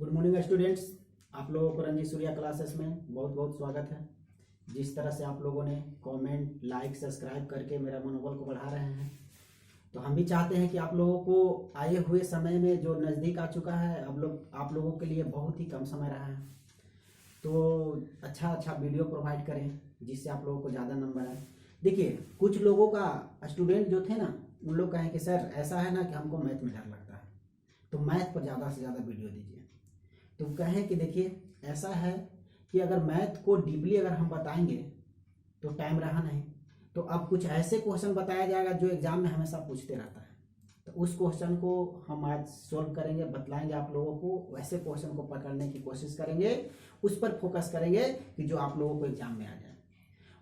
Good morning students, आप लोगों को रंजीत सूर्या क्लासेस में बहुत बहुत स्वागत है। जिस तरह से आप लोगों ने कमेंट, लाइक, सब्सक्राइब करके मेरा मनोबल को बढ़ा रहे हैं, तो हम भी चाहते हैं कि आप लोगों को आए हुए समय में जो नज़दीक आ चुका है, अब आप लोगों के लिए बहुत ही कम समय रहा है, तो अच्छा वीडियो प्रोवाइड करें जिससे आप लोगों को ज़्यादा नंबर आए। देखिए, कुछ लोगों का स्टूडेंट जो थे ना, उन लोग कहें कि सर ऐसा है ना कि हमको मैथ में डर लगता है, तो मैथ पर ज़्यादा से ज़्यादा वीडियो दीजिए। तो कहें कि देखिए, ऐसा है कि अगर मैथ को डीपली अगर हम बताएंगे तो टाइम रहा नहीं, तो अब कुछ ऐसे क्वेश्चन बताया जाएगा जो एग्जाम में हमेशा पूछते रहता है, तो उस क्वेश्चन को हम आज सोल्व करेंगे, बतलाएंगे आप लोगों को। वैसे क्वेश्चन को पकड़ने की कोशिश करेंगे, उस पर फोकस करेंगे कि जो आप लोगों को एग्जाम में आ जाए।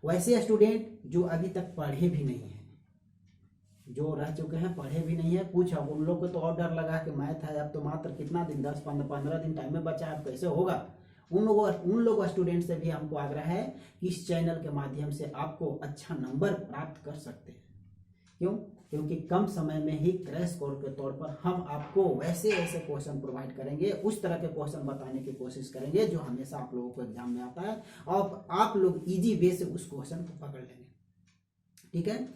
वैसे स्टूडेंट जो अभी तक पढ़े भी नहीं है, जो रह चुके हैं, पढ़े भी नहीं है, पूछा उन लोग को तो और डर लगा कि मैथ है, अब तो मात्र कितना दिन, 10-15 दिन टाइम में बचा है, अब कैसे होगा। उन लोग स्टूडेंट से भी हमको आग्रह है कि इस चैनल के माध्यम से आपको अच्छा नंबर प्राप्त कर सकते हैं। क्यों? क्योंकि कम समय में ही क्रैश कोर्स के तौर पर हम आपको वैसे क्वेश्चन प्रोवाइड करेंगे, उस तरह के क्वेश्चन बताने की कोशिश करेंगे जो हमेशा आप लोगों को एग्जाम में आता है, और आप लोग इजी वे से उस क्वेश्चन को पकड़ लेंगे। ठीक है,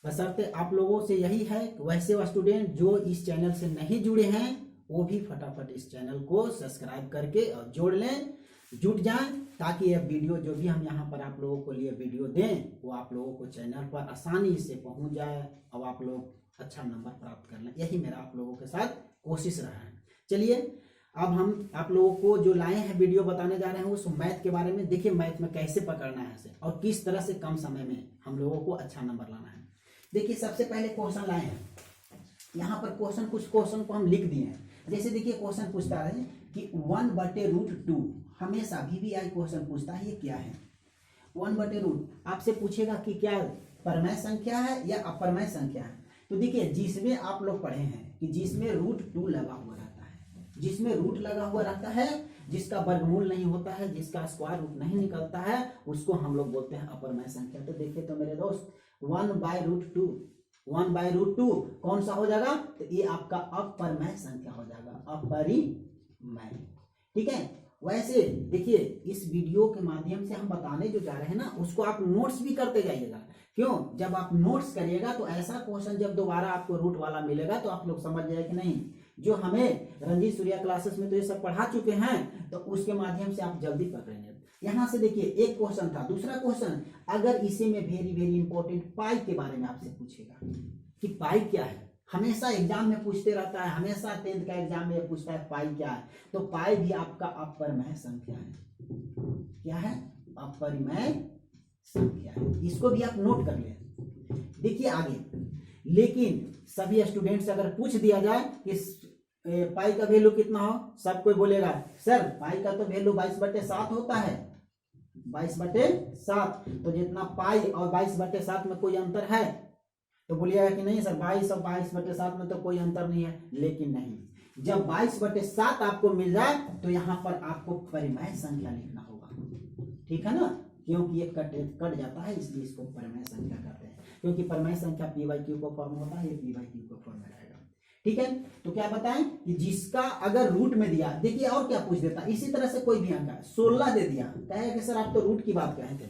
बशर्ते आप लोगों से यही है कि वैसे स्टूडेंट जो इस चैनल से नहीं जुड़े हैं वो भी फटाफट इस चैनल को सब्सक्राइब करके और जोड़ लें, जुट जाएं, ताकि यह वीडियो जो भी हम यहाँ पर आप लोगों को लिए वीडियो दें वो आप लोगों को चैनल पर आसानी से पहुँच जाए और आप लोग अच्छा नंबर प्राप्त कर लें। यही मेरा आप लोगों के साथ कोशिश रहा है। चलिए, अब हम आप लोगों को जो लाए हैं वीडियो बताने जा रहे हैं उस मैथ के बारे में। देखिए, मैथ में कैसे पकड़ना है इसे और किस तरह से कम समय में हम लोगों को अच्छा नंबर लाना है। देखिए, सबसे पहले क्वेश्चन लाए हैं, यहाँ पर कुछ क्वेश्चन को हम लिख दिए हैं। जैसे देखिए, क्वेश्चन पूछता है कि 1/√2, हमेशा VVI क्वेश्चन पूछता है, ये क्या है 1/√। आपसे पूछेगा कि क्या परमेय संख्या है या अपरमेय संख्या है। तो देखिए, जिसमें आप लोग पढ़े हैं कि जिसमें √2 लगा हुआ रहता है, जिसमें रूट लगा हुआ रहता है, जिसका वर्गमूल नहीं होता है, जिसका स्क्वायर रूट नहीं निकलता है, उसको हम लोग बोलते हैं अपरमेय संख्या। तो देखिए तो मेरे दोस्त, 1/√2 कौन सा हो जाएगा? तो ये आपका अपरमेय संख्या हो जाएगा, अपरिमेय। ठीक है, वैसे देखिए, इस वीडियो के माध्यम से हम बताने जो जा रहे हैं ना, उसको आप नोट्स भी करते जाइएगा। क्यों? जब आप नोट्स करिएगा तो ऐसा क्वेश्चन जब दोबारा आपको रूट वाला मिलेगा तो आप लोग समझ जाए कि नहीं, जो हमें रंजीत सूर्या क्लासेस में तो ये सब पढ़ा चुके हैं, तो उसके माध्यम से आप जल्दी पकड़ेंगे। यहां से देखिए, एक क्वेश्चन था। दूसरा क्वेश्चन, अगर इसी में वेरी इंपॉर्टेंट पाई के बारे में आपसे पूछेगा कि पाई क्या है, हमेशा एग्जाम में पूछते रहता है, हमेशा 10th का एग्जाम में पूछता है पाई क्या है। तो पाई भी आपका अपरिमेय संख्या है। क्या है? अपरिमेय संख्या है। इसको भी आप नोट कर लें। देखिए आगे, लेकिन सभी स्टूडेंट्स अगर पूछ दिया जाए कि पाई का वैल्यू कितना हो, सब कोई बोलेगा सर पाई का तो वैल्यू 22/7 होता है, 22/7। तो जितना पाई और 22/7 में कोई अंतर है, तो बोलिएगा कि नहीं सर 22 और 22/7 में तो कोई अंतर नहीं है। लेकिन नहीं, जब 22/7 आपको मिल जाए तो यहाँ पर आपको परिमेय संख्या लिखना होगा। ठीक है ना, क्योंकि ये कट जाता है, इसलिए इसको परिमेय संख्या कहते हैं। क्योंकि परिमेय संख्या p/q का फॉर्म होता है, ये p/q का फॉर्म में रहेगा। ठीक है, तो क्या बताएं कि जिसका अगर रूट में दिया, देखिए और क्या पूछ देता, इसी तरह से कोई भी अंक है, 16 दे दिया, कहेगा कि सर आप तो रूट की बात कहे थे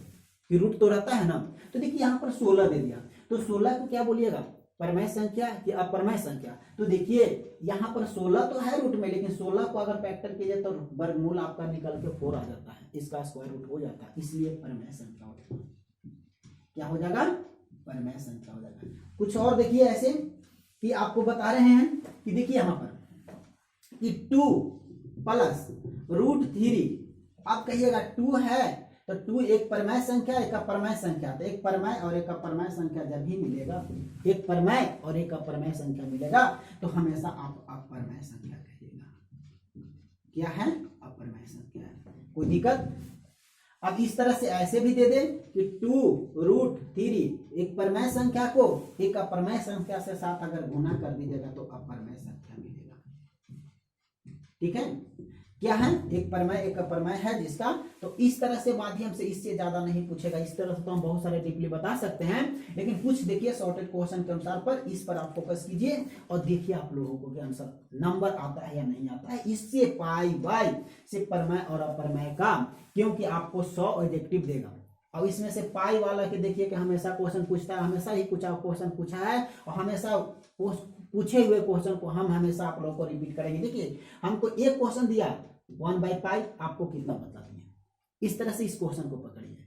कि रूट तो रहता है ना। तो देखिए यहाँ पर 16 दे दिया, तो 16 को क्या बोलिएगा, परमेय संख्या कि अपरमेय संख्या। तो देखिए यहाँ पर 16 तो है रूट में, लेकिन 16 को अगर फैक्टर कीजिए तो वर्गमूल आपका निकल के 4 आ जाता है, इसका स्क्वायर रूट हो जाता है, इसलिए परमेय संख्या हो जाएगा। क्या हो जाएगा? परमेय संख्या हो जाएगा। कुछ और देखिए ऐसे कि आपको बता रहे हैं कि देखिए यहाँ पर कि 2 + √3, आप कहिएगा 2 है तो 2 एक परमेय संख्या, एक अपरमेय संख्या। तो एक परमेय और एक अपरमेय संख्या जब भी मिलेगा, एक परमेय और एक अपरमेय संख्या मिलेगा, तो हमेशा आप अपरमेय संख्या कहिएगा। क्या है? अपरमेय संख्या है। कोई दिक्कत? अब इस तरह से ऐसे भी दे दे कि 2√3, एक परमेय संख्या को एक अपरमेय संख्या से साथ अगर गुना कर दीजिएगा तो अपरमेय संख्या मिलेगा। ठीक है, क्या है, एक प्रमेय एक प्रमेय है जिसका, तो इस तरह से माध्यम से, इससे ज्यादा नहीं पूछेगा। इस तरह से तो हम बहुत सारे डीपली बता सकते हैं, लेकिन कुछ देखिए शॉर्टेड क्वेश्चन के अनुसार पर इस पर आप फोकस कीजिए और देखिए आप लोगों को क्या आंसर नंबर आता है या नहीं आता है। इससे पाई बाई से प्रमेय और अप्रमेय का, क्योंकि आपको 100 ऑब्जेक्टिव देगा। और इसमें से पाई वाला के देखिए कि हमेशा क्वेश्चन पूछता है, हमेशा ही कुछ क्वेश्चन पूछा है, और हमेशा पूछे हुए क्वेश्चन को हम हमेशा आप लोगों को रिपीट करेंगे। देखिए हमको एक क्वेश्चन दिया 1/पाई, आपको कितना बता दिए, इस तरह से इस क्वेश्चन को पकड़िए।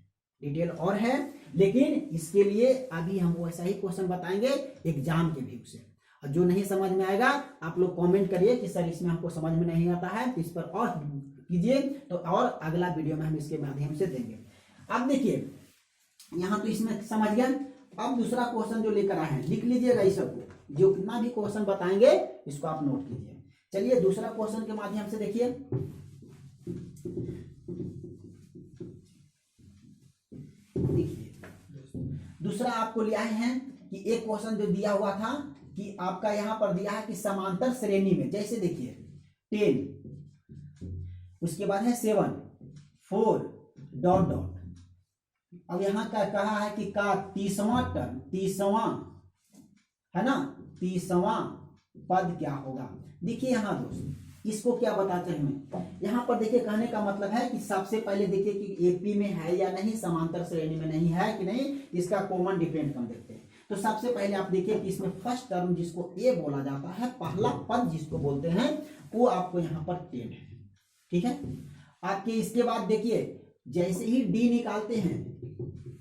डिटेल और है, लेकिन इसके लिए अभी हम वैसा ही क्वेश्चन बताएंगे एग्जाम के व्यू से। और जो नहीं समझ में आएगा आप लोग कमेंट करिए कि सर इसमें हमको समझ में नहीं आता है, इस पर और कीजिए, तो और अगला वीडियो में हम इसके माध्यम से देंगे। अब देखिए यहाँ तो इसमें समझ गया। अब दूसरा क्वेश्चन जो लेकर आए हैं लिख लीजिएगा, इस सबको, जो कितना भी क्वेश्चन बताएंगे इसको आप नोट कीजिए। चलिए दूसरा क्वेश्चन के माध्यम से देखिए। दूसरा आपको लिया है कि एक क्वेश्चन जो दिया हुआ था कि आपका यहां पर दिया है कि समांतर श्रेणी में, जैसे देखिए 10, उसके बाद है 7, 4 डॉट डॉट। अब यहां का कहा है कि का 30वां टर्म, 30वां है ना, 30वां पद क्या होगा। देखिए यहां दोस्त इसको क्या बताते हैं हमें, यहां पर देखिए कहने का मतलब है कि सबसे पहले देखिए कि एपी में है या नहीं, समांतर श्रेणी में नहीं है कि नहीं, इसका कॉमन डिफरेंट हम देखते हैं। तो सबसे पहले आप देखिए कि इसमें फर्स्ट टर्म जिसको ए बोला जाता है, पहला पद जिसको बोलते हैं, वो आपको यहाँ पर 10 है, ठीक है। आपके इसके बाद देखिए जैसे ही डी निकालते हैं,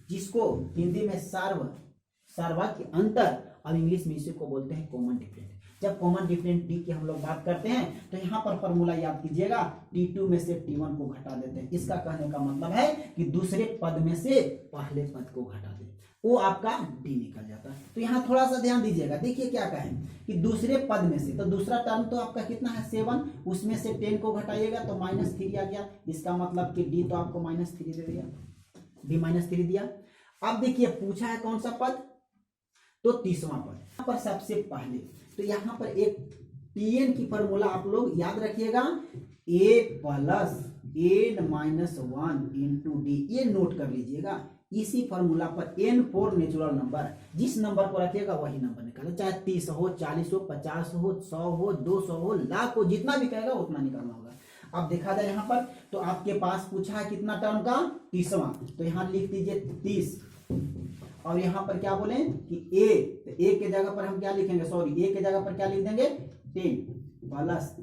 जिसको हिंदी में सार्वत्रिक अंतर और इंग्लिश में इसी को बोलते हैं कॉमन डिफरेंट। जब कॉमन डिफरेंट डी की हम लोग बात करते हैं तो यहाँ पर फॉर्मूला याद कीजिएगा, T2 में से T1 को घटा देते हैं। इसका कहने का मतलब है कि दूसरे पद में से पहले पद को घटा दे, वो आपका डी निकल जाता है। तो यहाँ थोड़ा सा ध्यान दीजिएगा, देखिए क्या कहें कि दूसरे पद में से, तो दूसरा टर्म तो आपका कितना है 7, उसमें से 10 को घटाइएगा तो -3 आ गया। इसका मतलब कि डी तो आपको -3 दे दिया, डी -3 दिया। अब देखिए पूछा है कौन सा पद, तो 30वां पद। यहाँ पर सबसे पहले तो यहाँ पर एक Tn की फॉर्मूला आप लोग याद रखिएगा, a + n-1 × d, ये नोट कर लीजिएगा। इसी फॉर्मूला पर n4 नेचुरल नंबर, जिस नंबर को रखिएगा वही नंबर निकालो, चाहे 30 हो, 40 हो, 50 हो, 100 हो, 200 हो, लाख हो, जितना भी कहेगा उतना निकालना होगा। अब देखा जाए यहाँ पर तो आपके पास पूछा है कितना टर्म का, 30वां, तो यहाँ लिख दीजिए 30। और यहाँ पर क्या बोले कि a, तो a के जगह पर हम क्या लिखेंगे, सॉरी a के जगह पर क्या लिख देंगे 10 +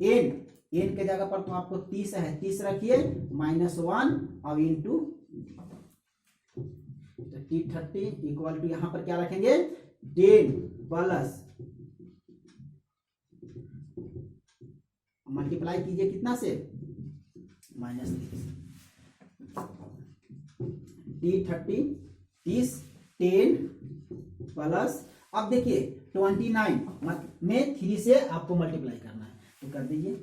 n के जगह पर तो आपको 30 है, 30 रखिए -1 और इंटू T30 इक्वल टू यहाँ पर क्या रखेंगे 10 प्लस मल्टीप्लाई कीजिए कितना से -30, T30 30 10 प्लस, अब देखिए 29 में 3 से आपको मल्टीप्लाई करना है, तो कर दीजिए।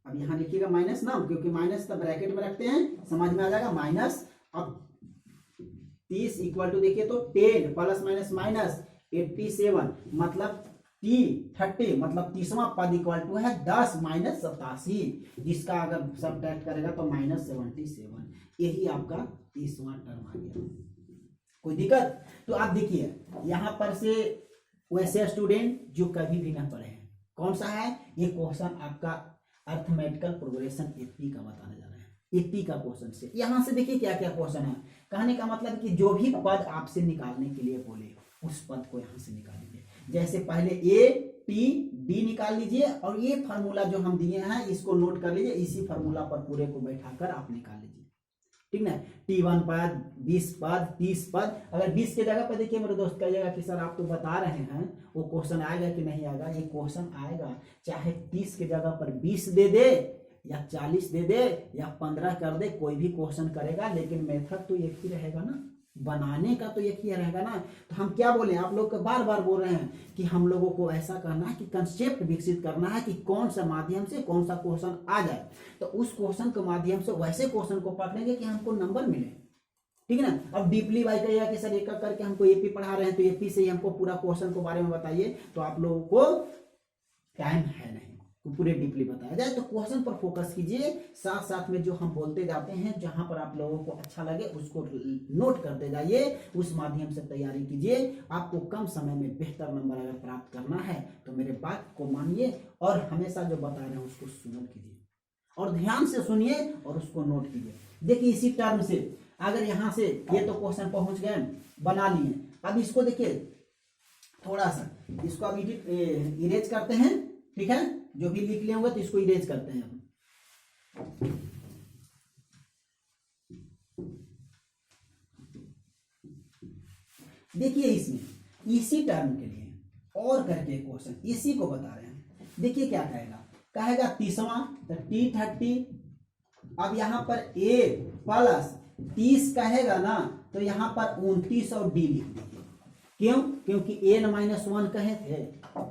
अब यहां लिखिएगा माइनस ना, क्योंकि माइनस तब ब्रैकेट में रखते हैं, समझ में आ जाएगा माइनस। अब 30 इक्वल टू देखिए तो 10 ± -87, मतलब T30 मतलब 30वां पद इक्वल टू है 10 - 87, जिसका अगर सब्ट्रैक्ट करेगा तो -77, यही आपका 30वां टर्म आ गया। कोई दिक्कत? तो आप देखिए यहां पर से वैसे स्टूडेंट जो कभी भी ना पढ़े हैं, कौन सा है ये क्वेश्चन आपका अर्थमेटिकल प्रोग्रेशन 80 का बताने जा रहे हैं। 80 का क्वेश्चन से यहां से देखिए क्या क्या क्वेश्चन है। कहने का मतलब कि जो भी पद आपसे निकालने के लिए बोले उस पद को यहां से निकाल लीजिए। जैसे पहले A T D निकाल लीजिए, और ये फार्मूला जो हम दिए हैं इसको नोट कर लीजिए, इसी फार्मूला पर पूरे को बैठाकर आप निकाल लीजिए, ठीक ना। T1 पद, 20 पद, 30 पद, अगर 20 के जगह पर देखिए मेरे दोस्त कहिएगा कि सर आप तो बता रहे हैं वो क्वेश्चन आएगा कि नहीं आएगा। ये क्वेश्चन आएगा, चाहे 30 के जगह पर 20 दे दे या 40 दे दे या 15 कर दे, कोई भी क्वेश्चन करेगा, लेकिन मेथड तो एक ही रहेगा ना, बनाने का तो एक ही रहेगा ना। तो हम क्या बोले, आप लोग को बार बार बोल रहे हैं कि हम लोगों को ऐसा करना है कि कंसेप्ट विकसित करना है कि कौन सा माध्यम से कौन सा क्वेश्चन आ जाए, तो उस क्वेश्चन के माध्यम से वैसे क्वेश्चन को पकड़ेंगे कि हमको नंबर मिले, ठीक है ना। अब डीपली भाई कहिएगा कि सर एक करके हमको एपी पढ़ा रहे हैं तो एपी से ही हमको पूरा क्वेश्चन के बारे में बताइए, तो आप लोगों को टाइम है नहीं, तो पूरे डीपली बताया जाए। तो क्वेश्चन पर फोकस कीजिए, साथ साथ में जो हम बोलते जाते हैं जहां पर आप लोगों को अच्छा लगे उसको नोट करते जाइए, उस माध्यम से तैयारी कीजिए। आपको कम समय में बेहतर नंबर अगर प्राप्त करना है तो मेरे बात को मानिए और हमेशा जो बता रहे हैं उसको सुन कीजिए और ध्यान से सुनिए और उसको नोट कीजिए। देखिए इसी टर्म से अगर यहाँ से ये तो क्वेश्चन पहुंच गए, बना लिए, अब इसको देखिए थोड़ा सा इसको अब इरेज करते हैं, ठीक है, जो भी लिख लिए होंगे तो इसको इरेज करते हैं हम। देखिए इसमें इसी टर्म के लिए और करके क्वेश्चन इसी को बता रहे हैं। देखिए क्या कहेगा, कहेगा 30वां तो T30, अब यहाँ पर A प्लस 30 कहेगा ना तो यहाँ पर 29 और D लिख दीजिए। क्यों? क्योंकि n-1 कहे थे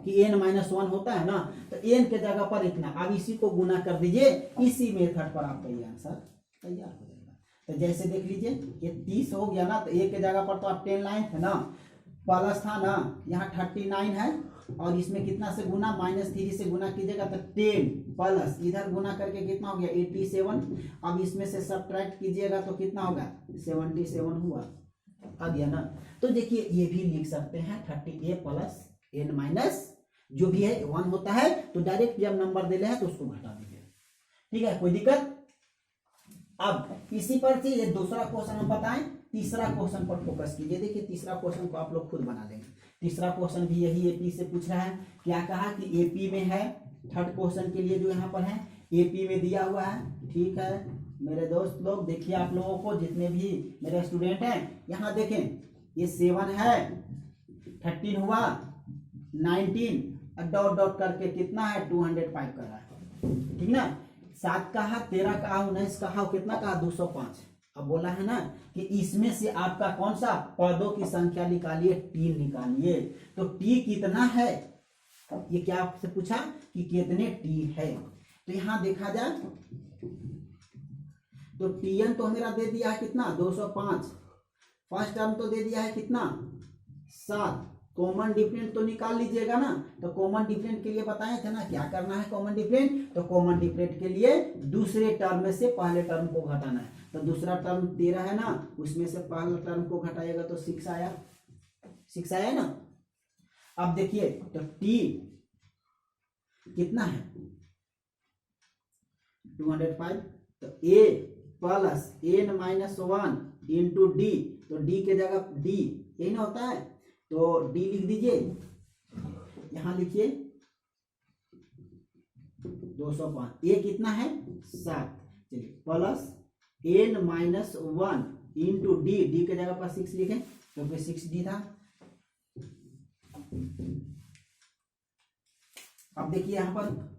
कि n-1 होता है ना, तो n के जगह पर इतना, अब इसी को गुना कर दीजिए, इसी मेथड पर आपका ये आंसर तैयार हो जाएगा। तो जैसे देख लीजिए ये 30 हो गया ना, तो a के जगह पर तो आप 10 लाइन थे ना, प्लस था ना, यहाँ 39 है और इसमें कितना से गुना, -3 से गुना कीजिएगा तो 10 प्लस इधर गुना करके कितना हो गया 87। अब इसमें से सब्ट्रैक्ट कीजिएगा तो कितना होगा 77 हुआ, आ गया ना। तो देखिए ये भी लिख सकते हैं 30a प्लस n माइनस जो भी है 1 होता है, तो डायरेक्ट जब नंबर दे रहे हैं तो उसको घटा दीजिए, ठीक है, कोई दिक्कत। अब इसी पर से ये दूसरा क्वेश्चन हम बताएं, तीसरा क्वेश्चन पर फोकस कीजिए। देखिए तीसरा क्वेश्चन को आप लोग खुद बना लेंगे। तीसरा क्वेश्चन भी यही एपी से पूछ रहा है। क्या कहा कि एपी में है, थर्ड क्वेश्चन के लिए जो यहाँ पर है एपी में दिया हुआ है, ठीक है मेरे दोस्त लोग। देखिए आप लोगों को जितने भी मेरे स्टूडेंट हैं यहाँ देखें, ये 7 है, 13 हुआ, 19 डॉट डॉट करके कितना है 205 कर रहा है, ठीक ना। 7 कहा, 13 कहा, 19 कहा, कितना कहा 205। अब बोला है ना कि इसमें से आपका कौन सा पदों की संख्या निकालिए, टी निकालिए। तो टी कितना है, ये क्या आपसे पूछा कि कितने टी है। तो यहां देखा जाए तो टीएन तो मेरा दे दिया है कितना 205, फर्स्ट टर्म तो दे दिया है कितना 7, कॉमन डिफरेंट तो निकाल लीजिएगा ना। तो कॉमन डिफरेंट के लिए बताए थे ना क्या करना है कॉमन डिफरेंट, तो कॉमन डिफरेंट के लिए दूसरे टर्म में से पहले टर्म को घटाना है। तो दूसरा टर्म 13 है ना, उसमें से पहले टर्म को घटाइएगा तो 6 आया, 6 आया ना। अब देखिए तो टी कितना है 205, तो ए प्लस n-1 इंटू डी, तो डी के जगह डी यही ना होता है, तो डी लिख दीजिए, यहां लिखिए 205, ए कितना है 7, चलिए plus n-1 into D, D के जगह पर 6 लिखें क्योंकि 6 डी था। अब देखिए यहां पर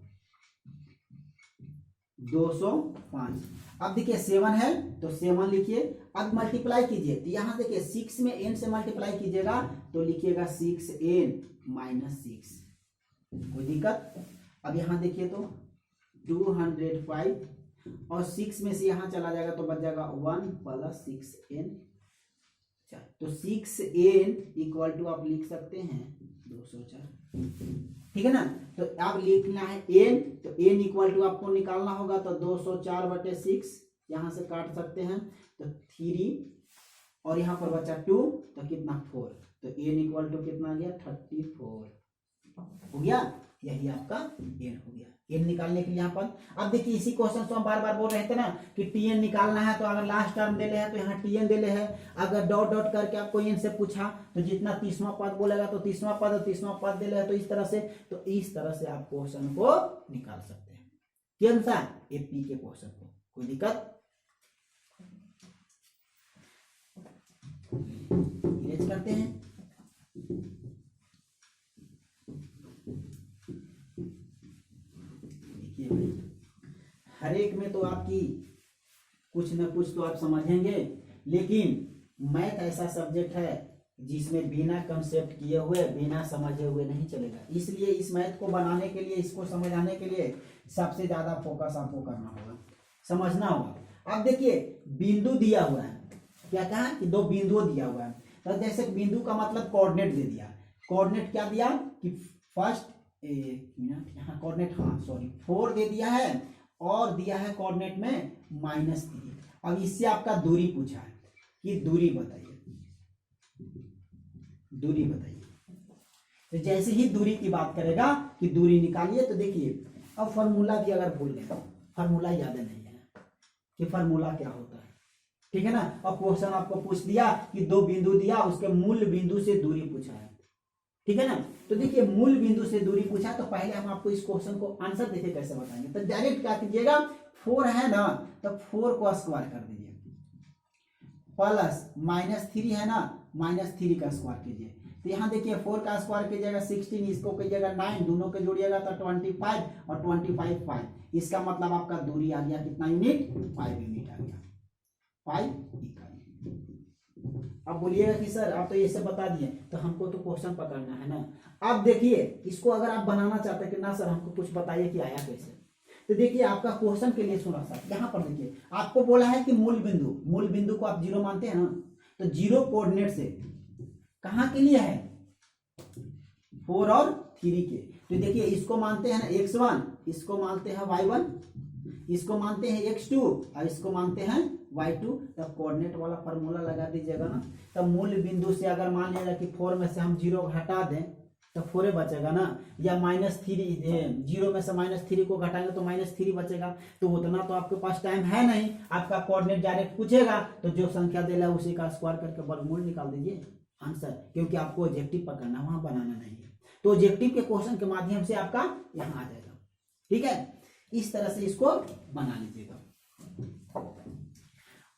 205, अब देखिए 7 है तो 7 लिखिए, अब मल्टीप्लाई कीजिए, तो यहां देखिए 6 में n से मल्टीप्लाई कीजिएगा तो लिखिएगा 6n - 6, कोई दिक्कत। अब यहां देखिए तो 205 और 6 में से यहां चला जाएगा तो बच जाएगा 1 प्लस 6n, तो 6n इक्वल टू आप लिख सकते हैं 204, ठीक है ना। तो अब लिखना है n, तो n इक्वल टू आपको निकालना होगा तो 204/6 यहां से काट सकते हैं तो 3 और यहां पर बचा 2 तो कितना 4, तो n इक्वल टू कितना आ गया 34 हो गया, यही आपका n हो गया। n निकालने के लिए यहाँ पर अब देखिए इसी क्वेश्चन को हम बार बार बोल रहे थे ना कि tn निकालना है, तो अगर लास्ट टर्म दे ले है तो यहाँ tn दे ले है, अगर डॉट डॉट करके आपको n से पूछा तो जितना 30वां पद बोलेगा तो 30वां पद और 30वां पद दे ले है, तो इस तरह से आप क्वेश्चन को निकाल सकते हैं। के अनुसार एपी के क्वेश्चन को, कोई दिक्कत। इरेज करते हैं, हर एक में तो आपकी कुछ न कुछ तो आप समझेंगे, लेकिन मैथ ऐसा सब्जेक्ट है जिसमें बिना कंसेप्ट किए हुए बिना समझे हुए नहीं चलेगा। इसलिए इस मैथ को बनाने के लिए, इसको समझाने के लिए सबसे ज्यादा फोकस आपको करना होगा, समझना होगा। अब देखिए बिंदु दिया हुआ है, क्या कहा कि 2 बिंदु दिया हुआ है, तो जैसे बिंदु का मतलब कोऑर्डिनेट दे दिया, कोऑर्डिनेट क्या दिया कि फर्स्ट एक मिनट, यहाँ कोऑर्डिनेट, हाँ सॉरी 4 दे दिया है और दिया है कोऑर्डिनेट में -3। अब इससे आपका दूरी पूछा है कि दूरी बताइए, दूरी बताइए। तो जैसे ही दूरी की बात करेगा कि दूरी निकालिए, तो देखिए अब फॉर्मूला भी अगर भूल गए, फॉर्मूला याद नहीं है कि फॉर्मूला क्या होता है, ठीक है ना। अब क्वेश्चन आपको पूछ दिया कि 2 बिंदु दिया, उसके मूल बिंदु से दूरी पूछा है, ठीक है ना। तो देखिए मूल बिंदु से दूरी पूछा, तो पहले हम आपको इस क्वेश्चन को आंसर देखिए कैसे बताएंगे। तो डायरेक्ट क्या कीजिएगा, 4 है ना, तो 4 को स्क्वायर कर दीजिए, प्लस -3 है ना, -3 का स्क्वायर कीजिए। तो यहाँ देखिए 4 का स्क्वायर कीजिएगा 16, इसको कीजिएगा 9, दोनों के जोड़िएगा तो 25 और 25 5। इसका मतलब आपका दूरी आ गया कितना यूनिट, 5 यूनिट आ गया, 5 इकाई। अब बोलिएगा कि सर आप तो ये सब बता दिए, तो हमको तो क्वेश्चन पकड़ना है ना। अब देखिए इसको अगर आप बनाना चाहते हैं कि ना सर हमको कुछ बताइए कि आया कैसे, तो देखिए आपका क्वेश्चन के लिए सुना सर, यहाँ पर देखिए आपको बोला है कि मूल बिंदु को आप 0 मानते हैं ना, तो 0 कोऑर्डिनेट से कहाँ के लिए है, 4 और 3 के। तो देखिए इसको मानते हैं ना x1, इसको मानते हैं y1, इसको मानते हैं x2 और इसको मानते हैं y2। तब कोऑर्डिनेट वाला फार्मूला लगा दीजिएगा ना। तब मूल बिंदु से अगर मान लीजिएगा कि 4 में से हम 0 हटा दें तो 4 बचेगा ना, या -3, 0 में से -3 को घटाएंगे तो -3 बचेगा। तो उतना तो आपके पास टाइम है नहीं, आपका कोऑर्डिनेट डायरेक्ट पूछेगा तो जो संख्या दे रहा है उसी का स्क्वायर करके वर्गमूल निकाल दीजिए आंसर, क्योंकि आपको ऑब्जेक्टिव पकड़ना, वहां बनाना नहीं है। तो ऑब्जेक्टिव के क्वेश्चन के माध्यम से आपका यहाँ आ जाएगा, ठीक है। इस तरह से इसको बना लीजिएगा।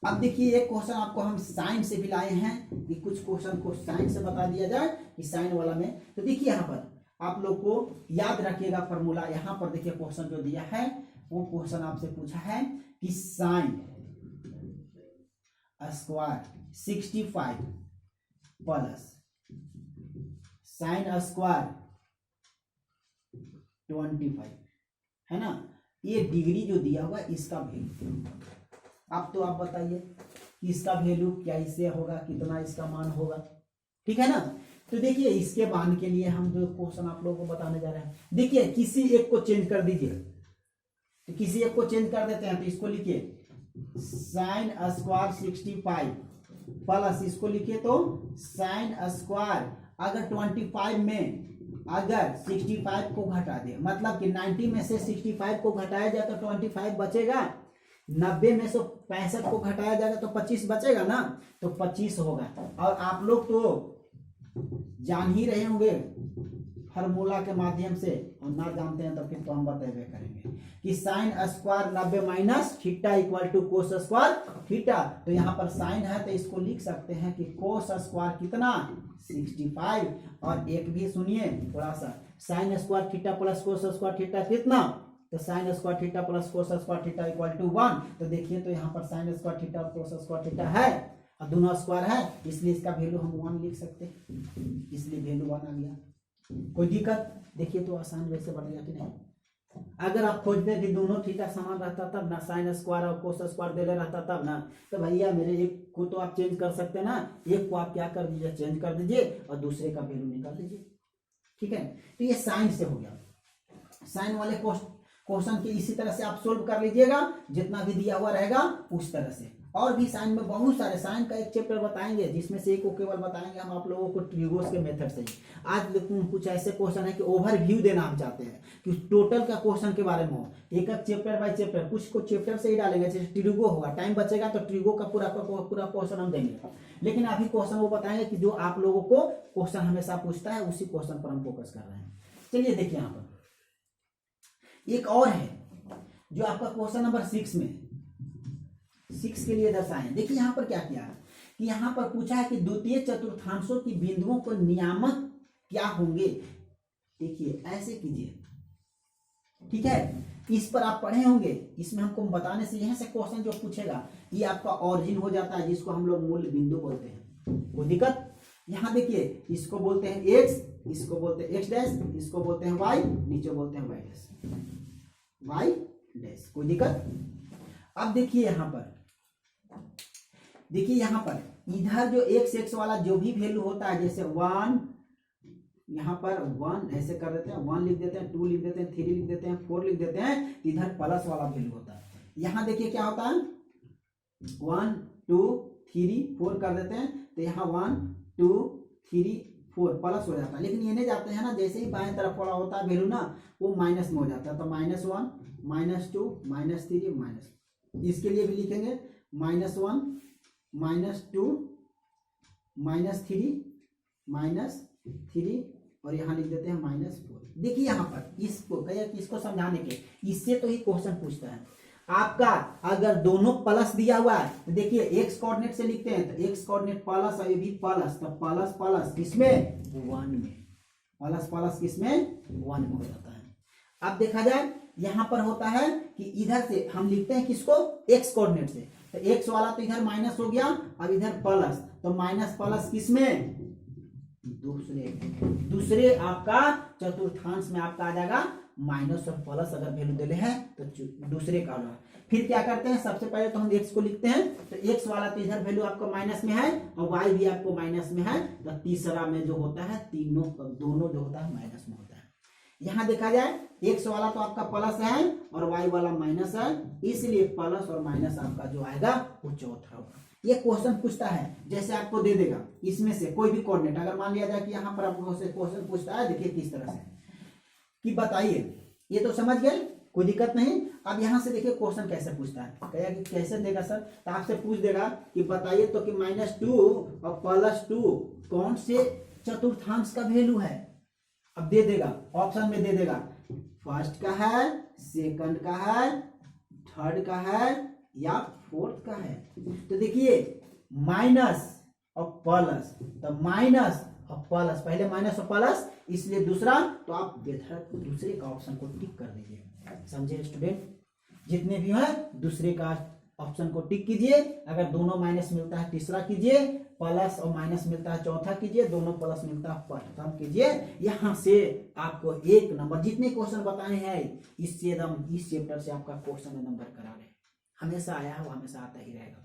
अब देखिए एक क्वेश्चन आपको हम साइन से भी लाए हैं कि कुछ क्वेश्चन को साइन से बता दिया जाए कि साइन वाला में। तो देखिए यहाँ पर आप लोग को याद रखिएगा फॉर्मूला। यहाँ पर देखिए क्वेश्चन जो दिया है वो क्वेश्चन आपसे पूछा है कि sine square 65 plus sine square 25 है ना, ये डिग्री जो दिया हुआ इसका वैल्यू। अब तो आप बताइए कि इसका वैल्यू क्या इससे होगा, कितना इसका मान होगा, ठीक है ना। तो देखिए इसके मान के लिए हम जो क्वेश्चन आप लोगों को बताने जा रहे हैं, देखिए किसी एक को चेंज कर दीजिए, तो किसी एक को चेंज कर देते हैं। तो इसको लिखिए साइन स्क्वायर 65 प्लस इसको लिखिए तो साइन स्क्वायर, अगर 25 में अगर 65 को घटा दे, मतलब कि 90 में से 65 को घटाया जाए तो 25 बचेगा, 90 में से 65 को घटाया जाएगा तो 25 बचेगा ना, तो 25 होगा। और आप लोग तो जान ही रहे होंगे फार्मूला के माध्यम से, और ना जानते हैं तो फिर तो हम बताएंगे करेंगे कि sine square 90 minus theta equal to cos square theta. तो यहाँ पर साइन है तो इसको लिख सकते हैं कि कोस स्क्वायर कितना 65, और एक भी सुनिए थोड़ा सा, sine square theta plus cos square theta कितना, तो sine square theta plus cos square theta equal to 1। तो देखिए तो यहाँ पर sine square theta cos square theta है और दोनों स्क्वायर है, इसलिए इसका वैल्यू हम 1 लिख सकते हैं, इसलिए वैल्यू 1 आ गया। कोई दिक्कत? देखिए तो आसान वैसे बन गया कि नहीं। अगर आप खोजते कि दोनों थीटा समान रहता तब ना, साइन स्क्वायर और कोस स्क्वायर दे रहता तब ना, तो भैया मेरे एक को तो आप चेंज कर सकते हैं ना, एक को आप क्या कर दीजिए चेंज कर दीजिए और दूसरे का वैल्यू निकाल दीजिए, ठीक है। तो ये साइन से हो गया। साइन वाले क्वेश्चन के इसी तरह से आप सोल्व कर लीजिएगा, जितना भी दिया हुआ रहेगा उस तरह से। और भी साइन में बहुत सारे, साइन का एक चैप्टर बताएंगे जिसमें से एक को केवल बताएंगे हम आप लोगों को ट्रिगोस के मेथड से ही। आज कुछ ऐसे क्वेश्चन है कि ओवरव्यू देना हम चाहते हैं कि टोटल का क्वेश्चन के बारे में हो, एक एक चैप्टर बाय चैप्टर, कुछ को चैप्टर से ही डालेंगे। जैसे ट्रिगो होगा, टाइम बचेगा तो ट्रिगो का पूरा क्वेश्चन हम देंगे, लेकिन अभी क्वेश्चन वो बताएंगे कि जो आप लोगों को क्वेश्चन हमेशा पूछता है उसी क्वेश्चन पर हम फोकस कर रहे हैं। चलिए देखिए यहाँ पर एक और है जो आपका क्वेश्चन नंबर 6 में 6 के लिए दर्शाएं। देखिए यहाँ पर क्या किया है कि यहाँ पर पूछा है कि द्वितीय चतुर्थांशों की बिंदुओं को नियामक क्या होंगे। देखिए ऐसे कीजिए, ठीक है, इस पर आप पढ़े होंगे, इसमें हमको बताने से यहाँ से क्वेश्चन जो पूछेगा ये आपका ऑरिजिन हो जाता है, जिसको हम लोग मूल बिंदु बोलते हैं। कोई दिक्कत? यहाँ देखिए इसको बोलते हैं x, इसको बोलते हैं x डैश, इसको बोलते हैं y, नीचे बोलते हैं y डैश, y डैश। कोई दिक्कत? अब देखिए यहाँ पर, देखिए यहाँ पर इधर जो x वाला जो भी वैल्यू होता है, जैसे 1 यहाँ पर 1 ऐसे कर देते हैं, 1 लिख देते हैं, 2 लिख देते हैं, 3 लिख देते हैं, 4 लिख देते हैं, इधर प्लस वाला वैल्यू होता है। यहाँ देखिए क्या होता है, 1 2 3 4 कर देते हैं, तो यहाँ 1 2 3 4 प्लस हो जाता है। लेकिन ये नहीं जाते हैं ना, जैसे ही बाएं तरफ वाला होता है वैल्यू ना, वो माइनस में हो जाता है। तो -1 -2 -3 माइनस, इसके लिए भी लिखेंगे -1 -2 -3 और यहाँ लिख देते हैं -4। देखिए यहाँ पर इसको समझाने के, इससे तो ही क्वेश्चन पूछता है आपका। अगर दोनों प्लस दिया हुआ है तो देखिए एक्स कोऑर्डिनेट से लिखते हैं, तो एक्स कोऑर्डिनेट प्लस और ये भी प्लस, तो प्लस प्लस किसमें 1 में, प्लस प्लस किसमें 1 में हो जाता है। अब देखा जाए यहाँ पर होता है कि इधर से हम लिखते हैं किसको, एक्स कोऑर्डिनेट से, तो एक्स वाला तो इधर माइनस हो गया, अब इधर प्लस, तो माइनस प्लस किसमें, दूसरे आपका चतुर्थांश में आपका आ जाएगा माइनस और प्लस। अगर वैल्यू देले हैं तो दूसरे का होगा। फिर क्या करते हैं, सबसे पहले तो हम एक्स को लिखते हैं, तो एक्स वाला तो इधर वैल्यू आपको माइनस में है और वाई भी आपको माइनस में है, तो तीसरा में जो होता है दोनों जो होता है माइनस में होता है। यहाँ देखा जाए एक्स वाला तो आपका प्लस है और वाई वाला माइनस है, इसलिए प्लस और माइनस आपका जो आएगा वो चौथा होगा। ये क्वेश्चन पूछता है, जैसे आपको दे देगा इसमें से कोई भी कोऑर्डिनेट, अगर मान लिया जाए कि यहाँ पर आपको क्वेश्चन पूछता है, देखिए किस तरह से कि बताइए, ये तो समझ गए, कोई दिक्कत नहीं। अब यहाँ से देखिए क्वेश्चन कैसे पूछता है, कहेगा कि कैसे देगा सर, तो आपसे पूछ देगा कि बताइए तो कि -2 और +2 कौन से चतुर्थांश का वैल्यू है। अब दे देगा, ऑप्शन में दे देगा, फर्स्ट का है, सेकंड का है, थर्ड का है या फोर्थ का है। तो देखिए माइनस और प्लस, तो माइनस और प्लस, पहले माइनस और प्लस, इसलिए दूसरा, तो आप दूसरे का ऑप्शन को टिक कर दीजिए। समझे स्टूडेंट, जितने भी हैं दूसरे का ऑप्शन को टिक कीजिए। अगर दोनों माइनस मिलता है तीसरा कीजिए, प्लस और माइनस मिलता है चौथा कीजिए, दोनों प्लस मिलता है प्रथम कीजिए। यहाँ से आपको 1 नंबर, जितने क्वेश्चन बताए हैं इस चैप्टर से आपका क्वेश्चन नंबर करा रहे, हमेशा आया है, वो हमेशा आता ही रहेगा।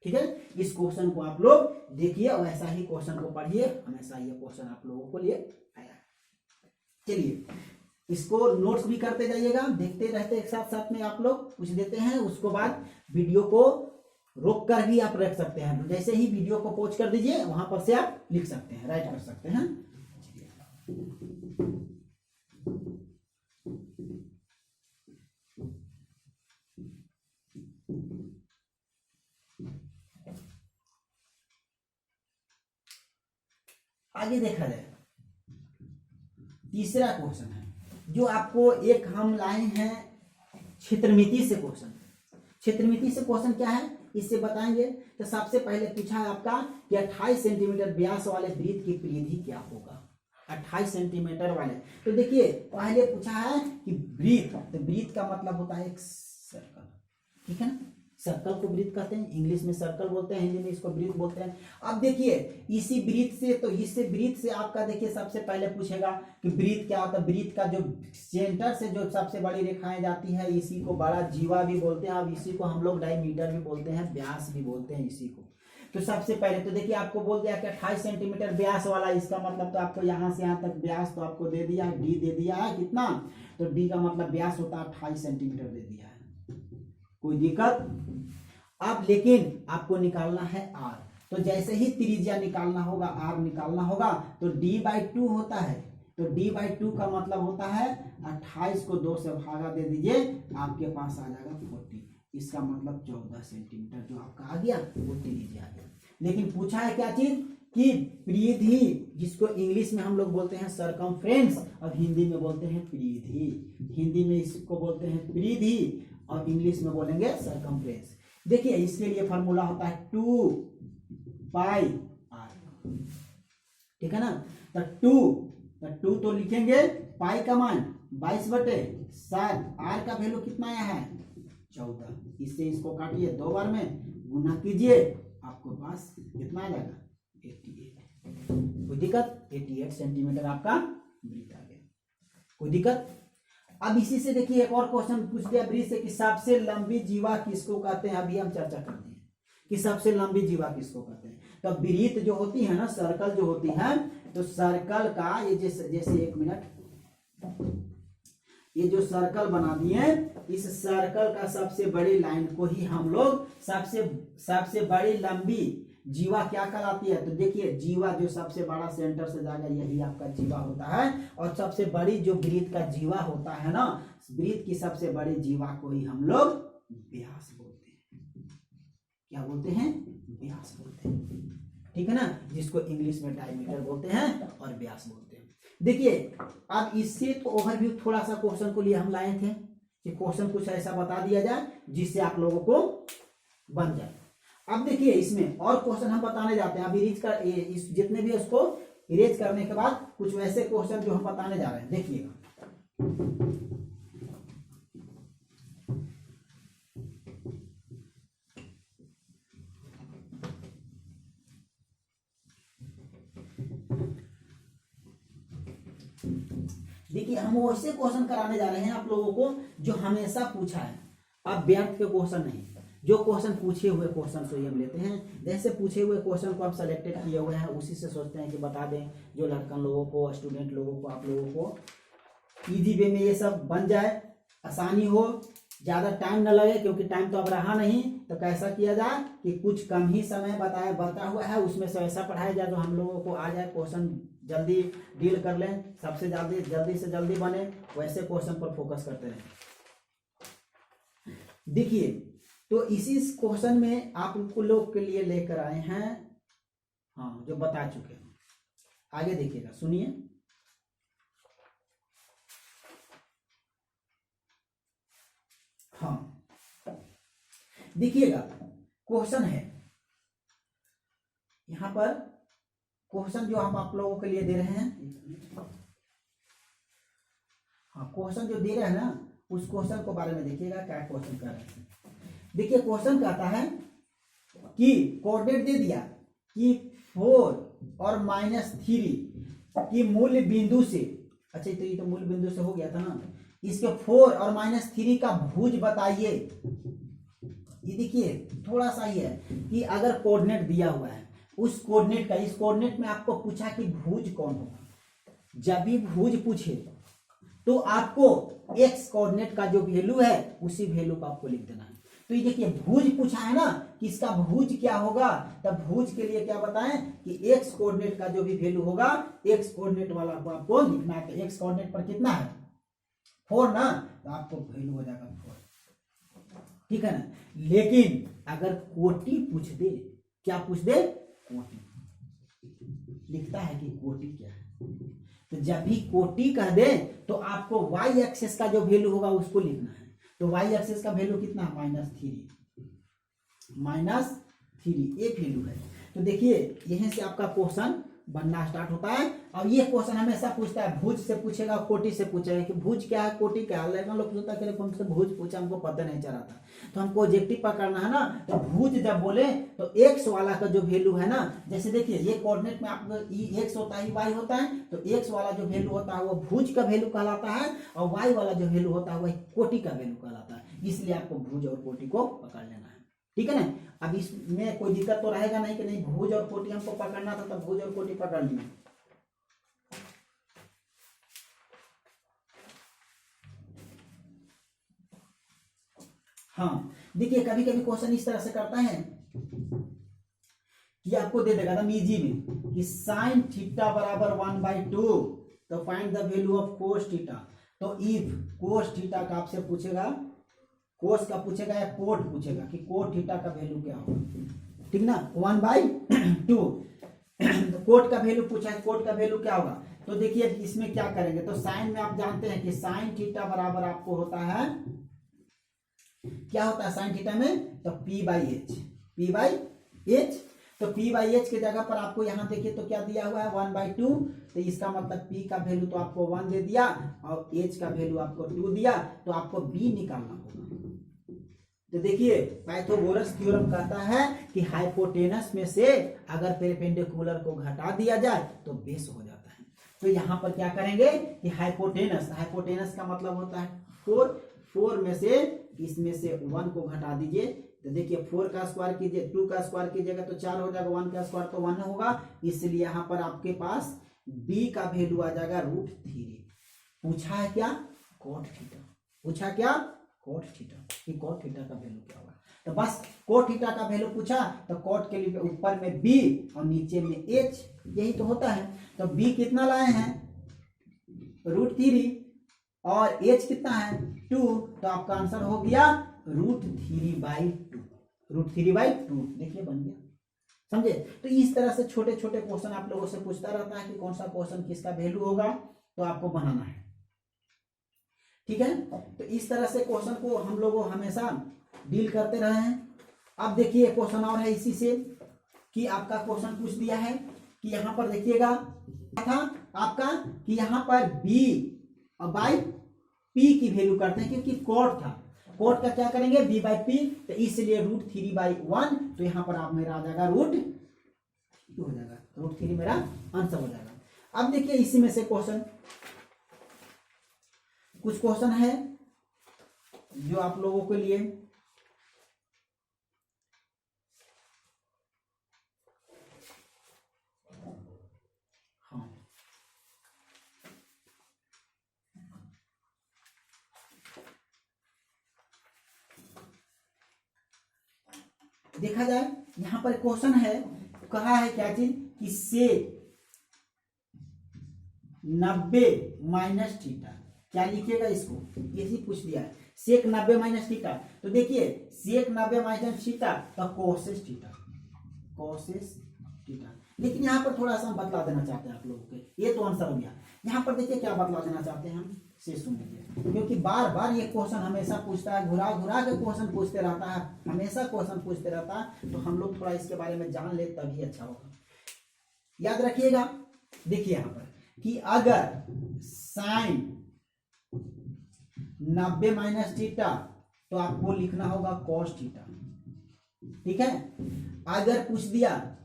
ठीक है, इस क्वेश्चन को आप लोग देखिए और ऐसा ही क्वेश्चन को पढ़िए, हमेशा ये क्वेश्चन आप लोगों को लिए आया है। चलिए इसको नोट्स भी करते जाइएगा, देखते रहते एक साथ साथ में आप लोग कुछ देते हैं, उसको बाद वीडियो को रोक कर भी आप रख सकते हैं। जैसे ही वीडियो को पॉज कर दीजिए, वहां पर से आप लिख सकते हैं, राइट कर सकते हैं। आगे देखा जाए, तीसरा क्वेश्चन है जो आपको एक हम लाए हैं क्षेत्रमिति से क्वेश्चन। क्षेत्रमिति से क्वेश्चन क्या है इससे बताएंगे। तो सबसे पहले पूछा है आपका कि 28 सेंटीमीटर व्यास वाले वृत्त की परिधि क्या होगा। 28 सेंटीमीटर वाले, तो देखिए पहले पूछा है कि वृत्त, तो वृत्त का मतलब होता है एक सर्कल, ठीक है ना, सर्कल को वृत्त कहते हैं, इंग्लिश में सर्कल बोलते हैं, हिंदी में इसको वृत्त बोलते हैं। अब देखिए इसी वृत्त से, तो इससे वृत्त से आपका देखिए सबसे पहले पूछेगा कि वृत्त क्या होता है। वृत्त का जो सेंटर से जो सबसे बड़ी रेखाएं जाती है, इसी को बड़ा जीवा भी बोलते हैं, अब इसी को हम लोग डायमीटर भी बोलते हैं, व्यास भी बोलते हैं इसी को। तो सबसे पहले तो देखिए आपको बोल दिया कि 28 सेंटीमीटर व्यास वाला, इसका मतलब तो आपको यहाँ से यहाँ तक व्यास तो आपको दे दिया, डी दे दिया है कितना, तो डी का मतलब व्यास होता है 28 सेंटीमीटर दे दिया है, कोई दिक्कत। अब लेकिन आपको निकालना है आर, तो जैसे ही त्रिज्या निकालना होगा, आर निकालना होगा, तो d/2 होता है, तो d/2 का मतलब होता है 28 को 2 से भागा दे दीजिए, आपके पास आ जाएगा 40, इसका मतलब 14 सेंटीमीटर जो आपका आ गया वो त्रिज्या आ गया। लेकिन पूछा है क्या चीज कि परिधि, जिसको इंग्लिश में हम लोग बोलते हैं सरकमफ्रेंस और हिंदी में बोलते हैं परिधि। हिंदी में इसको बोलते हैं परिधि और इंग्लिश में बोलेंगे सरकमफ्रेंस। देखिए इसके लिए फॉर्मूला होता है 2πr, ठीक है ना। तो 2 तो लिखेंगे, पाई का मान 22/7, आर का वैल्यू कितना आया है 14, इससे इसको काटिए 2 बार में गुना कीजिए, आपको पास कितना आ जाएगा 88। कोई दिक्कत, 88 सेंटीमीटर आपका वृत्त आ गया, कोई दिक्कत। अब इसी से देखिए एक और क्वेश्चन पूछ दिया वृत्त से कि सबसे लंबी जीवा किसको कहते हैं। अभी हम चर्चा कर दिए कि सबसे लंबी जीवा किसको कहते हैं। तो वृत्त जो होती है ना, सर्कल जो होती है, तो सर्कल का ये जैसे 1 मिनट, ये जो सर्कल बना दिए, इस सर्कल का सबसे बड़ी लाइन को ही हम लोग सबसे बड़ी लंबी जीवा क्या कहलाती है? तो देखिए जीवा जो सबसे बड़ा सेंटर से जाएगा यही आपका जीवा होता है, और सबसे बड़ी जो वृत्त का जीवा होता है ना, वृत्त की सबसे बड़ी जीवा को ही हम लोग व्यास बोलते हैं। क्या बोलते हैं? व्यास बोलते हैं, ठीक है ना, जिसको इंग्लिश में डायमीटर बोलते हैं और व्यास बोलते हैं। देखिए अब इससे तो ओवरव्यू थोड़ा सा क्वेश्चन को लिए हम लाए थे कि क्वेश्चन कुछ ऐसा बता दिया जाए जिससे आप लोगों को बन जाए। अब देखिए इसमें और क्वेश्चन हम बताने जाते हैं। अभी इरेज कर इस जितने भी उसको इरेज करने के बाद कुछ वैसे क्वेश्चन जो हम बताने जा रहे हैं, देखिएगा। देखिए हम वैसे क्वेश्चन कराने जा रहे हैं आप लोगों को जो हमेशा पूछा है, अब व्यर्थ के क्वेश्चन नहीं, जो क्वेश्चन पूछे हुए क्वेश्चन से हम लेते हैं। जैसे पूछे हुए क्वेश्चन को आप सेलेक्टेड किए हुए हैं, उसी से सोचते हैं कि बता दें, जो लड़कन लोगों को, स्टूडेंट लोगों को, आप लोगों को इजी वे में ये सब बन जाए, आसानी हो, ज़्यादा टाइम न लगे, क्योंकि टाइम तो अब रहा नहीं। तो कैसा किया जाए कि कुछ कम ही समय बता हुआ है, उसमें से ऐसा पढ़ाया जाए जो हम लोगों को आ जाए, क्वेश्चन जल्दी डील कर लें, सबसे जल्दी से जल्दी बने, वैसे क्वेश्चन पर फोकस करते रहें। देखिए तो इसी क्वेश्चन में आप लोग के लिए लेकर आए हैं, हाँ, जो बता चुके हैं। आगे देखिएगा, सुनिए। हाँ देखिएगा, क्वेश्चन है यहां पर, क्वेश्चन जो हम आप लोगों के लिए दे रहे हैं, हाँ क्वेश्चन जो दे रहे हैं ना, उस क्वेश्चन के बारे में देखिएगा क्या क्वेश्चन कर रहे हैं। देखिए क्वेश्चन कहता है कि कोऑर्डिनेट दे दिया कि 4 और -3 की मूल बिंदु से, अच्छा तो ये तो मूल बिंदु से हो गया था ना, इसके 4 और -3 का भुज बताइए। ये देखिए थोड़ा सा ही है कि अगर कोऑर्डिनेट दिया हुआ है, उस कोऑर्डिनेट का, इस कोऑर्डिनेट में आपको पूछा कि भुज कौन होगा। जब भी भुज पूछे तो आपको x कोऑर्डिनेट का जो वैल्यू है उसी वैल्यू को आपको लिख देना है। तो ये देखिए भुज पूछा है ना, कि इसका भुज क्या होगा, तब भुज के लिए क्या बताएं कि x कोऑर्डिनेट का जो भी वैल्यू होगा, x कोऑर्डिनेट वाला को आपको लिखना है। तो x कोऑर्डिनेट पर कितना है? 4 ना, तो आपको वैल्यू हो जाएगा 4, ठीक है ना। लेकिन अगर कोटि पूछ दे, क्या पूछ दे? कोटि लिखता है कि कोटि क्या है। तो जब भी कोटि कह दे तो आपको y एक्सिस का जो वैल्यू होगा उसको लिखना है। तो y एक्सिस का वैल्यू कितना? -3 ये वैल्यू है। तो देखिए यहीं से आपका क्वेश्चन बनना स्टार्ट होता है। और ये क्वेश्चन हमेशा पूछता है, भुज से पूछेगा, कोटि से पूछेगा कि भुज क्या है, कोटि क्या है। लेकिन लोग सोचता है कि हमसे भुज पूछा, हमको पता नहीं चला था। तो हमको ऑब्जेक्टिव पकड़ना है ना, तो भुज जब बोले तो x वाला का जो वैल्यू है ना, जैसे देखिए ये कोऑर्डिनेट में आपको x होता है, y होता है, तो x वाला जो वैल्यू होता है वो भुज का वैल्यू कहलाता है, और y वाला जो वैल्यू होता है वही कोटि का वैल्यू कहलाता है। इसलिए आपको भुज और कोटि को पकड़ लेना है, ठीक है ना। अब इसमें कोई दिक्कत तो रहेगा नहीं कि नहीं भुज और कोटि हमको पकड़ना था, तब भुज और कोटि पकड़ लिए। हाँ देखिए कभी कभी क्वेश्चन इस तरह से करता है कि आपको दे देगा एकदम इजी में कि sin थीटा बराबर 1/2, तो find the value of cos theta. तो इफ cos थीटा का आपसे पूछेगा, कोस का पूछेगा या कोट पूछेगा कि कोट थीटा का वैल्यू क्या होगा, ठीक ना, 1/2। तो कोट का वैल्यू पूछा है, कोट का वैल्यू क्या होगा। तो देखिए इसमें क्या करेंगे, तो साइन में आप जानते हैं कि साइन थीटा बराबर आपको होता है, क्या होता है साइन थीटा में, तो P/H। तो P/H के जगह पर आपको यहाँ देखिए तो क्या दिया हुआ है 1/2। तो इसका मतलब P का वैल्यू तो आपको 1 दे दिया और H का वैल्यू आपको 2 दिया, तो आपको B निकालना होगा। तो देखिए पाइथागोरस थ्योरम कहता है कि हाइपोटेनस में से अगर पेरिपेंडिकुलर को घटा दिया जाए तो बेस हो जाता है। तो यहाँ पर क्या करेंगे कि हाइपोटेनस का मतलब होता है 4 में से इसमें से 1 को घटा दीजिए। तो देखिए 4 का स्क्वायर कीजिए, 2 का स्क्वायर कीजिएगा तो 4 हो जाएगा, 1 का स्क्वायर तो 1 होगा। इसलिए यहाँ पर आपके पास b का वैल्यू आ जाएगा √3। पूछा है क्या? cot theta. पूछा क्या? cot थीटा, कि cot थीटा का वैल्यू क्या होगा। तो बस cot थीटा का वैल्यू पूछा तो cot के लिए ऊपर में b और नीचे में h, यही तो होता है। तो b कितना लाए हैं? √3 और h कितना है? 2। तो आपका आंसर हो गया √3/2। √3/2 देखिए बन गया। समझे? तो इस तरह से छोटे छोटे क्वेश्चन आप लोगों से पूछता रहता है कि कौन सा क्वेश्चन किसका वैल्यू होगा, तो आपको बनाना है। ठीक है, तो इस तरह से क्वेश्चन को हम लोग हमेशा डील करते रहे हैं। अब देखिए क्वेश्चन और है इसी से, कि आपका क्वेश्चन पूछ दिया है कि यहाँ पर देखिएगा था आपका कि यहाँ पर b बाई p की वैल्यू करते हैं, क्योंकि कोट था। कोट का क्या करेंगे? b/p, तो इसलिए √3/1। तो यहाँ पर आप मेरा आ जाएगा √2 हो जाएगा, √3 मेरा आंसर हो जाएगा। अब देखिए इसी में से क्वेश्चन, कुछ क्वेश्चन है जो आप लोगों के लिए देखा जाए। यहां पर क्वेश्चन है, कहा है क्या चीज कि सेक 90 माइनस थीटा, क्या लिखिएगा इसको, यही पूछ दिया है। सेक 90 माइनस थीटा, तो देखिए सेक 90 माइनस थीटा तो कोसेस थीटा, कोसेस थीटा। लेकिन यहाँ पर थोड़ा सा हम बतला देना चाहते हैं आप लोगों के, ये तो आंसर हो गया। यहाँ पर देखिए क्या बतला देना चाहते हैं हम, से सुन लीजिए, क्योंकि बार बार ये क्वेश्चन हमेशा पूछता है, घुरा घुरा के क्वेश्चन पूछते रहता है, हमेशा क्वेश्चन पूछते रहता है। तो हम लोग थोड़ा इसके बारे में जान ले तभी अच्छा होगा। याद रखिएगा, देखिए यहाँ पर कि अगर साइन 90 माइनस थीटा तो आपको लिखना होगा कॉस थीटा। ठीक है, अगर पूछ दिया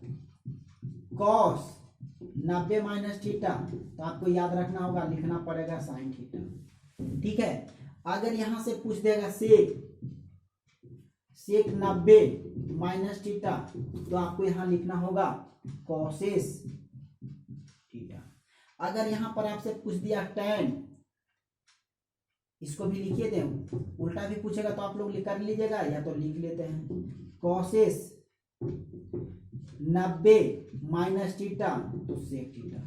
कॉस 90 माइनस थीटा तो आपको याद रखना होगा, लिखना पड़ेगा साइन थीटा। ठीक है, अगर यहां से पूछ देगा सेक 90 माइनस थीटा तो आपको यहां लिखना होगा कॉसेस थीटा। अगर यहां पर आपसे पूछ दिया tan, इसको भी लिखिए दे, उल्टा भी पूछेगा तो आप लोग लिख कर लीजिएगा, या तो लिख लेते हैं कॉसेस 90 माइनस थीटा तो सेक थीटा,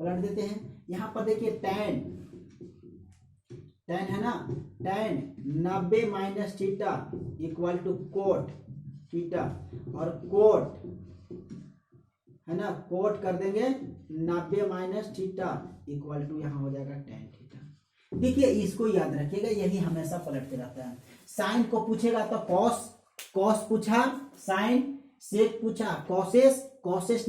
पलट देते हैं। यहां पर देखिए tan है ना, tan 90 minus theta equal to cot theta, और कोट है ना, कोट कर देंगे 90 माइनस थीटा इक्वल टू यहाँ हो जाएगा tan थीटा। देखिए इसको याद रखिएगा, यही हमेशा पलटते रहता है। साइन को पूछेगा तो कॉस पूछा, साइन, सेक पूछा, कॉसेस